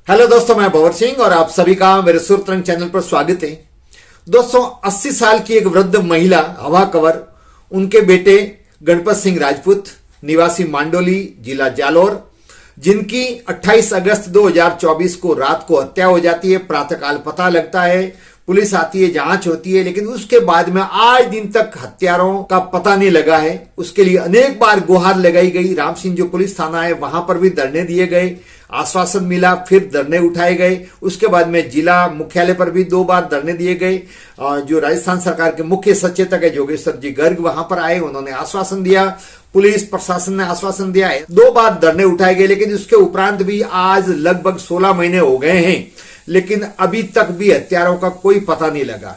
Hello दोस्तों, मैं भंवर सिंह और आप सभी का मेरे सुरतरंग चैनल पर स्वागत है। दोस्तों, 80 साल की एक वृद्ध महिला हवा कंवर, उनके बेटे गणपत सिंह राजपूत निवासी मांडोली जिला जालोर, जिनकी 28 अगस्त 2024 को रात को हत्या हो जाती है। प्रातःकाल पता लगता है, पुलिस आती है, जांच होती है, लेकिन उसके बाद में आज दिन तक हत्यारों का पता नहीं लगा है। उसके लिए अनेक बार गुहार लगाई गई। राम सिंह जो पुलिस थाना है वहां पर भी धरने दिए गए, आश्वासन मिला, फिर धरने उठाए गए। उसके बाद में जिला मुख्यालय पर भी 2 बार धरने दिए गए। जो राजस्थान सरकार के मुख्य सचेतक है जोगेश्वर जी गर्ग वहां पर आए, उन्होंने आश्वासन दिया, पुलिस प्रशासन ने आश्वासन दिया है। 2 बार धरने उठाए गए, लेकिन उसके उपरांत भी आज लगभग 16 महीने हो गए हैं, लेकिन अभी तक भी हत्यारों का कोई पता नहीं लगा,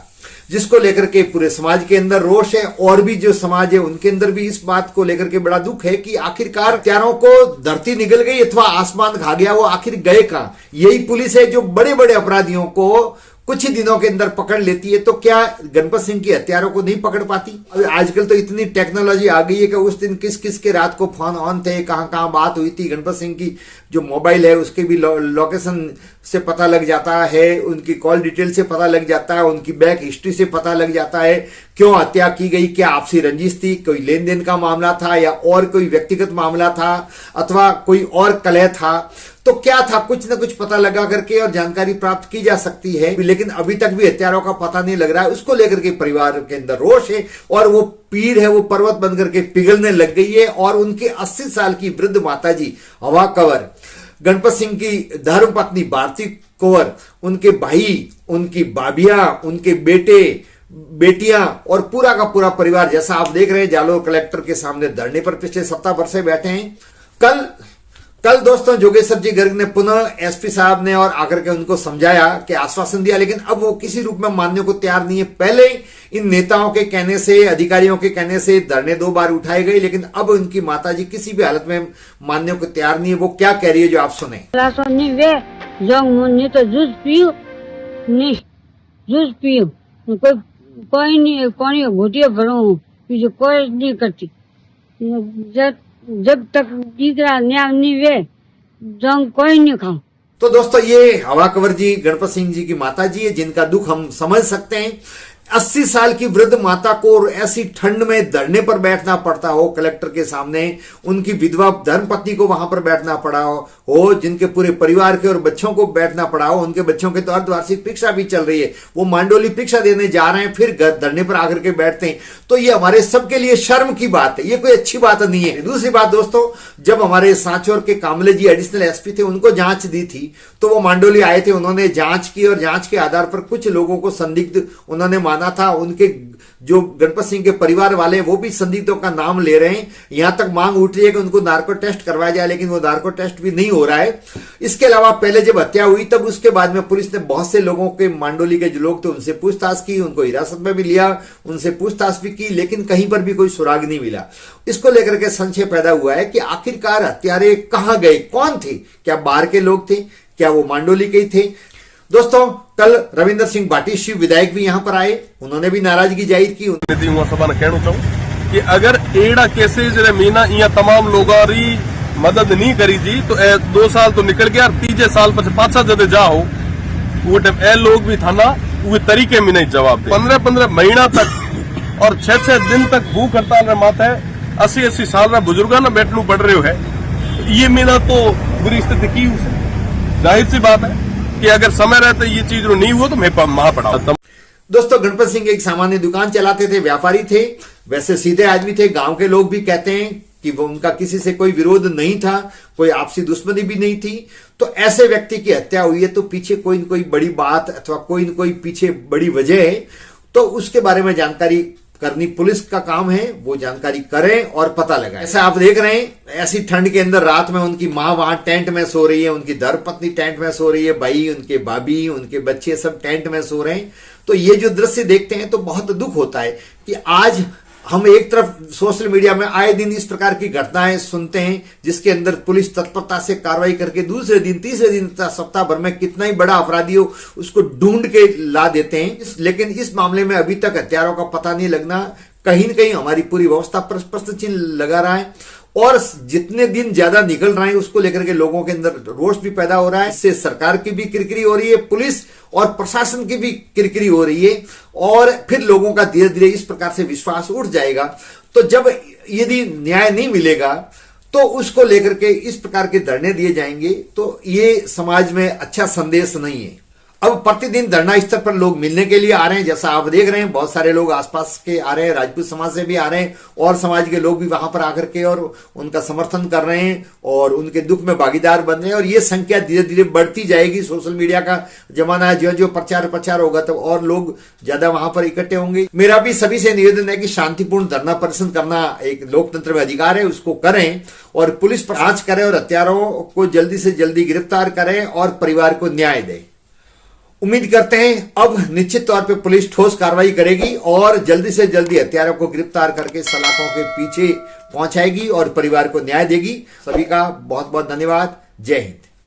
जिसको लेकर के पूरे समाज के अंदर रोष है। और भी जो समाज है उनके अंदर भी इस बात को लेकर के बड़ा दुख है कि आखिरकार हत्यारों को धरती निगल गई अथवा आसमान खा गया, वो आखिर गए कहां। यही पुलिस है जो बड़े बड़े अपराधियों को कुछ ही दिनों के अंदर पकड़ लेती है, तो क्या गणपत सिंह की हत्यारों को नहीं पकड़ पाती? अब आजकल तो इतनी टेक्नोलॉजी आ गई है कि उस दिन किस किस के रात को फोन ऑन थे, कहां कहां बात हुई थी। गणपत सिंह की जो मोबाइल है उसके भी लोकेशन से पता लग जाता है, उनकी कॉल डिटेल से पता लग जाता है, उनकी बैक हिस्ट्री से पता लग जाता है क्यों हत्या की गई। क्या आपसी रंजिश थी, कोई लेन देन का मामला था, या और कोई व्यक्तिगत मामला था, अथवा कोई और कलह था, तो क्या था, कुछ ना कुछ पता लगा करके और जानकारी प्राप्त की जा सकती है। लेकिन अभी तक भी हत्यारों का पता नहीं लग रहा है। उसको लेकर के परिवार के अंदर रोष है और वो पीर है वो पर्वत बनकर के पिघलने लग गई है। और उनके 80 साल की वृद्ध माताजी हवा कंवर, गणपत सिंह की धर्म पत्नी भारती कंवर, उनके भाई, उनकी भाभियां, उनके बेटे बेटियां और पूरा का पूरा परिवार, जैसा आप देख रहे हैं, जालोर कलेक्टर के सामने धरने पर पिछले सप्ताह भर से बैठे हैं। कल दोस्तों जोगेश्वर जी गर्ग ने पुनः एसपी साहब ने और आकर के उनको समझाया कि आश्वासन दिया, लेकिन अब वो किसी रूप में मानने को तैयार नहीं है। पहले इन नेताओं के कहने से, अधिकारियों के कहने से धरने 2 बार उठाए गए, लेकिन अब उनकी माताजी किसी भी हालत में मानने को तैयार नहीं है। वो क्या कह रही है, जो आप सुने। कोई नहीं, पानी घोटिया भरो, कोई नहीं करती। जब तक दीकरा न्याय नहीं वे जंग कोई नहीं खाओ। तो दोस्तों, ये हवा कंवर जी गणपत सिंह जी की माताजी है, जिनका दुख हम समझ सकते हैं। 80 साल की वृद्ध माता को ऐसी ठंड में धरने पर बैठना पड़ता हो कलेक्टर के सामने, उनकी विधवा धर्मपत्नी को वहां पर बैठना पड़ा हो, जिनके पूरे परिवार के और बच्चों को बैठना पड़ा हो। उनके बच्चों के तो अर्धवार्षिक परीक्षा भी चल रही है, वो मांडोली परीक्षा देने जा रहे हैं, फिर धरने पर आकर के बैठते हैं। तो ये हमारे सबके लिए शर्म की बात है, ये कोई अच्छी बात नहीं है। दूसरी बात दोस्तों, जब हमारे सांचौर के कामले जी एडिशनल एसपी थे, उनको जांच दी थी, तो वो मांडोली आए थे, उन्होंने जांच की और जांच के आधार पर कुछ लोगों को संदिग्ध उन्होंने माना था। उनके जो गणपत सिंह के परिवार वाले वो भी संदिग्धों का नाम ले रहे हैं। यहां तक मांग उठ रही है कि उनको नार्को टेस्ट करवाया जाए, लेकिन वो नार्को टेस्ट भी नहीं हो रहा है। इसके अलावा पहले जब हत्या हुई तब उसके बाद में पुलिस ने बहुत से लोगों के, मांडोली के जो लोग थे, उनसे पूछताछ की, उनको हिरासत में भी लिया, उनसे पूछताछ भी की, लेकिन कहीं पर भी कोई सुराग नहीं मिला। इसको लेकर के संशय पैदा हुआ है कि आखिरकार हत्यारे कहां गए, कौन थे, क्या बाहर के लोग थे, क्या वो मांडोली के ही थे। दोस्तों, कल रविंद्र सिंह भाटी शिव विधायक भी यहां पर आए, उन्होंने भी नाराजगी जाहिर की। कहना चाहूं कि अगर एड़ा केसेज रे मीना या तमाम लोगारी मदद नहीं करी थी तो 2 साल तो निकल गया, 3 साल पर पाछा जदे जाओ वो लोग भी था ना, वो तरीके में नहीं जवाब दे। 15-15 महीना तक और 6-6 दिन तक भूख हड़ताल रे माथे 80-80 साल रा बुजुर्गा ना बैठनू पड़ रहे है। ये मीना तो बुरी स्थिति की, जाहिर सी बात है कि अगर समय रहते ये चीज नहीं हुआ तो मैं वहां पड़ा। दोस्तों, गणपत सिंह एक सामान्य दुकान चलाते थे, व्यापारी थे, वैसे सीधे आदमी थे। गांव के लोग भी कहते हैं कि वो उनका किसी से कोई विरोध नहीं था, कोई आपसी दुश्मनी भी नहीं थी। तो ऐसे व्यक्ति की हत्या हुई है तो पीछे कोई न कोई बड़ी बात अथवा कोई न कोई पीछे बड़ी वजह है, तो उसके बारे में जानकारी करनी पुलिस का काम है। वो जानकारी करें और पता लगाएं। ऐसा आप देख रहे हैं, ऐसी ठंड के अंदर रात में उनकी मां वहां टेंट में सो रही है, उनकी धर्मपत्नी टेंट में सो रही है, भाई, उनके भाभी, उनके बच्चे सब टेंट में सो रहे हैं। तो ये जो दृश्य देखते हैं तो बहुत दुख होता है कि आज हम एक तरफ सोशल मीडिया में आए दिन इस प्रकार की घटनाएं सुनते हैं, जिसके अंदर पुलिस तत्परता से कार्रवाई करके दूसरे दिन, तीसरे दिन, सप्ताह भर में कितना ही बड़ा अपराधी हो उसको ढूंढ के ला देते हैं। लेकिन इस मामले में अभी तक हत्यारों का पता नहीं लगना कहीं न कहीं हमारी पूरी व्यवस्था पर प्रश्न चिन्ह लगा रहा है। और जितने दिन ज्यादा निकल रहे हैं उसको लेकर के लोगों के अंदर रोष भी पैदा हो रहा है। इससे सरकार की भी किरकिरी हो रही है, पुलिस और प्रशासन की भी किरकिरी हो रही है, और फिर लोगों का धीरे धीरे इस प्रकार से विश्वास उठ जाएगा। तो जब यदि न्याय नहीं मिलेगा तो उसको लेकर के इस प्रकार के धरने दिए जाएंगे, तो ये समाज में अच्छा संदेश नहीं है। अब प्रतिदिन धरना स्थल पर लोग मिलने के लिए आ रहे हैं, जैसा आप देख रहे हैं, बहुत सारे लोग आसपास के आ रहे हैं, राजपूत समाज से भी आ रहे हैं, और समाज के लोग भी वहां पर आकर के और उनका समर्थन कर रहे हैं और उनके दुख में भागीदार बन रहे हैं। और ये संख्या धीरे धीरे बढ़ती जाएगी। सोशल मीडिया का जमाना है, जो जो प्रचार होगा तो और लोग ज्यादा वहां पर इकट्ठे होंगे। मेरा भी सभी से निवेदन है कि शांतिपूर्ण धरना प्रदर्शन करना एक लोकतंत्र में अधिकार है, उसको करें, और पुलिस पर जांच करे और हत्यारों को जल्दी से जल्दी गिरफ्तार करें और परिवार को न्याय दें। उम्मीद करते हैं अब निश्चित तौर पे पुलिस ठोस कार्रवाई करेगी और जल्दी से जल्दी हत्यारों को गिरफ्तार करके सलाखों के पीछे पहुंचाएगी और परिवार को न्याय देगी। सभी का बहुत बहुत धन्यवाद। जय हिंद।